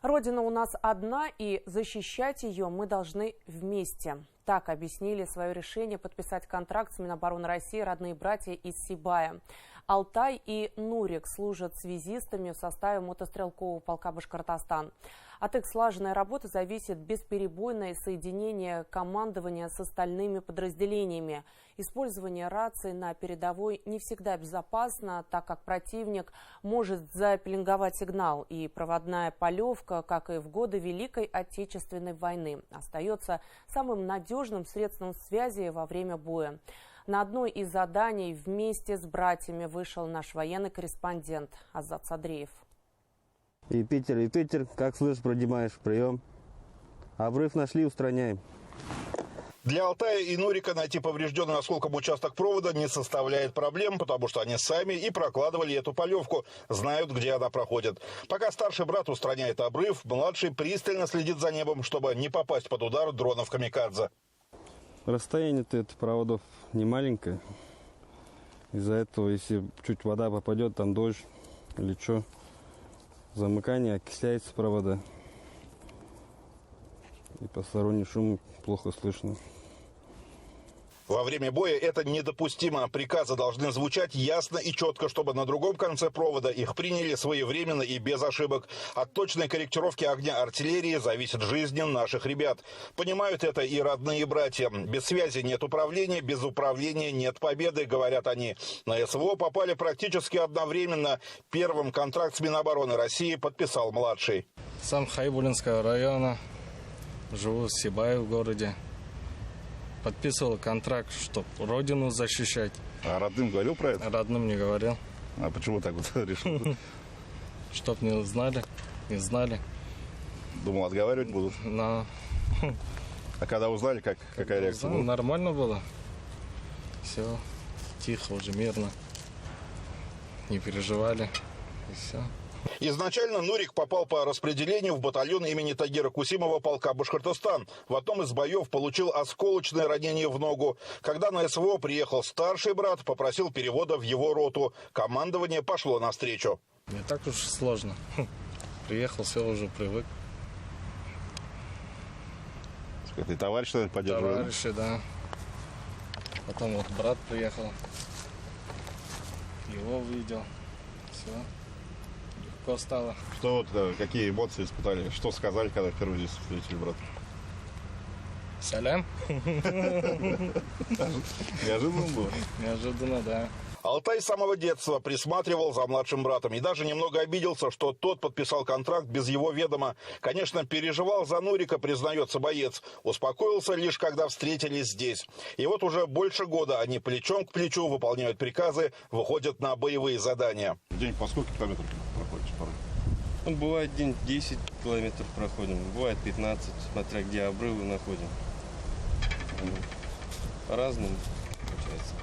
Родина у нас одна, и защищать ее мы должны вместе. Так объяснили свое решение подписать контракт с Минобороны России родные братья из Сибая. Алтай и Нурик служат связистами в составе мотострелкового полка «Башкортостан». От их слаженной работы зависит бесперебойное соединение командования с остальными подразделениями. Использование рации на передовой не всегда безопасно, так как противник может запеленговать сигнал. И проводная полевка, как и в годы Великой Отечественной войны, остается самым надежным средством связи во время боя. На одной из заданий вместе с братьями вышел наш военный корреспондент Азат Садреев. Юпитер, как слышишь, продимаешь, прием. Обрыв нашли, устраняем. Для Алтая и Нурика найти поврежденный осколком участок провода не составляет проблем, потому что они сами и прокладывали эту полевку, знают, где она проходит. Пока старший брат устраняет обрыв, младший пристально следит за небом, чтобы не попасть под удар дронов «Камикадзе». Расстояние-то это проводов не маленькое. Из-за этого, если чуть вода попадет, там дождь или что, замыкание, окисляется провода. И посторонний шум плохо слышно. Во время боя это недопустимо. Приказы должны звучать ясно и четко, чтобы на другом конце провода их приняли своевременно и без ошибок. От точной корректировки огня артиллерии зависит жизнь наших ребят. Понимают это и родные братья. Без связи нет управления, без управления нет победы, говорят они. На СВО попали практически одновременно. Первым контракт с Минобороны России подписал младший. Сам Хайбулинского района, живу в Сибае в городе. Подписывал контракт, чтобы родину защищать. А родным говорил про это? Родным не говорил. А почему так вот решил? Чтоб не знали. Думал, отговаривать будут? Но... А когда узнали, какая реакция была? Нормально было. Все, тихо, уже мирно. Не переживали. И все. Изначально Нурик попал по распределению в батальон имени Тагира Кусимова полка «Башкортостан». В одном из боев получил осколочное ранение в ногу. Когда на СВО приехал старший брат, попросил перевода в его роту. Командование пошло навстречу. Не так уж сложно. Приехал, все, уже привык. Ты товарищ, наверное, поддерживал? Товарищи, да. Потом вот брат приехал. Его увидел. Все. Легко стало. Что вот, какие эмоции испытали? Что сказали, когда впервые здесь встретили брата? Салям. Неожиданно было? Неожиданно, да. Алтай с самого детства присматривал за младшим братом и даже немного обиделся, что тот подписал контракт без его ведома. Конечно, переживал за Нурика, признается боец. Успокоился лишь, когда встретились здесь. И вот уже больше года они плечом к плечу выполняют приказы, выходят на боевые задания. В день по сколько километров проходишь порой? Ну, бывает день 10 километров проходим, бывает 15, смотря где обрывы находим. По-разному получается.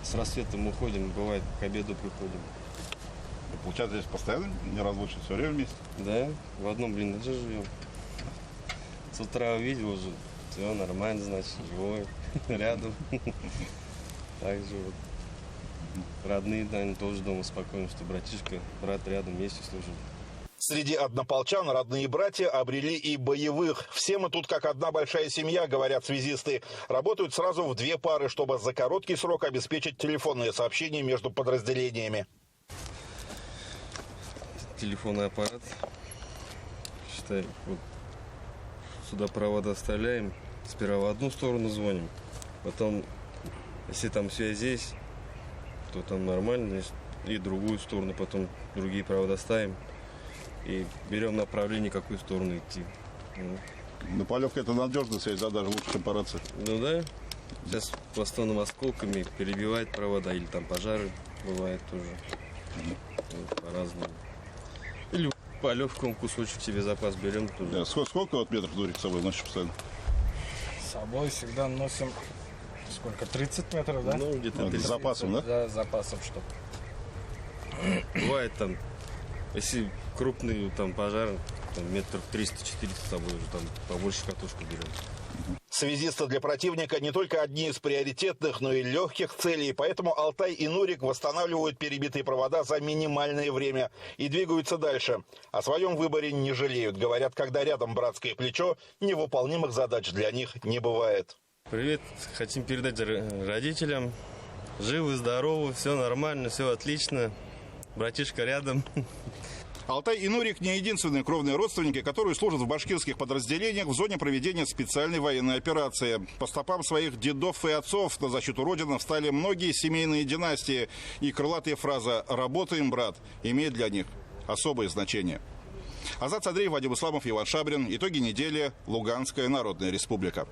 С рассветом уходим, бывает к обеду приходим. Получается, здесь постоянно неразлучно, все время вместе? Да, в одном блиндаже живем. С утра увидел уже, все нормально, значит, живой, рядом. Так же вот. Родные, да, они тоже дома спокойны, что братишка, брат рядом, вместе служим. Среди однополчан родные братья обрели и боевых. Все мы тут как одна большая семья, говорят связисты. Работают сразу в две пары, чтобы за короткий срок обеспечить телефонные сообщения между подразделениями. Телефонный аппарат. Считай, вот сюда провода вставляем. Сперва в одну сторону звоним. Потом, если там связь есть, то там нормально. Значит, и другую сторону, потом другие провода ставим. И берем направление, какую сторону идти. На полевке это надежная связь, да, даже лучше, чем по рации. Ну да. Сейчас в основном осколками перебивает провода, или там пожары бывает тоже. Вот, по-разному. Или полевком кусочек себе запас берем. Тоже. Да. Сколько вот метров Нурик с собой носишь постоянно? С собой всегда носим, сколько, 30 метров, да? Ну, где-то С запасом, да? Да, с запасом, чтобы. Бывает там, если крупный там пожар, там метров 300-400 с собой уже там побольше катушку берем. Связисты для противника не только одни из приоритетных, но и легких целей. Поэтому Алтай и Нурик восстанавливают перебитые провода за минимальное время и двигаются дальше. О своем выборе не жалеют. Говорят, когда рядом братское плечо, невыполнимых задач для них не бывает. Привет, хотим передать родителям. Живы, здоровы, все нормально, все отлично. Братишка рядом. Алтай и Нурик не единственные кровные родственники, которые служат в башкирских подразделениях в зоне проведения специальной военной операции. По стопам своих дедов и отцов на защиту Родины встали многие семейные династии. И крылатая фраза «работаем, брат» имеет для них особое значение. Азат Садриев, Вадим Исламов, Иван Шабрин. Итоги недели. Луганская Народная Республика.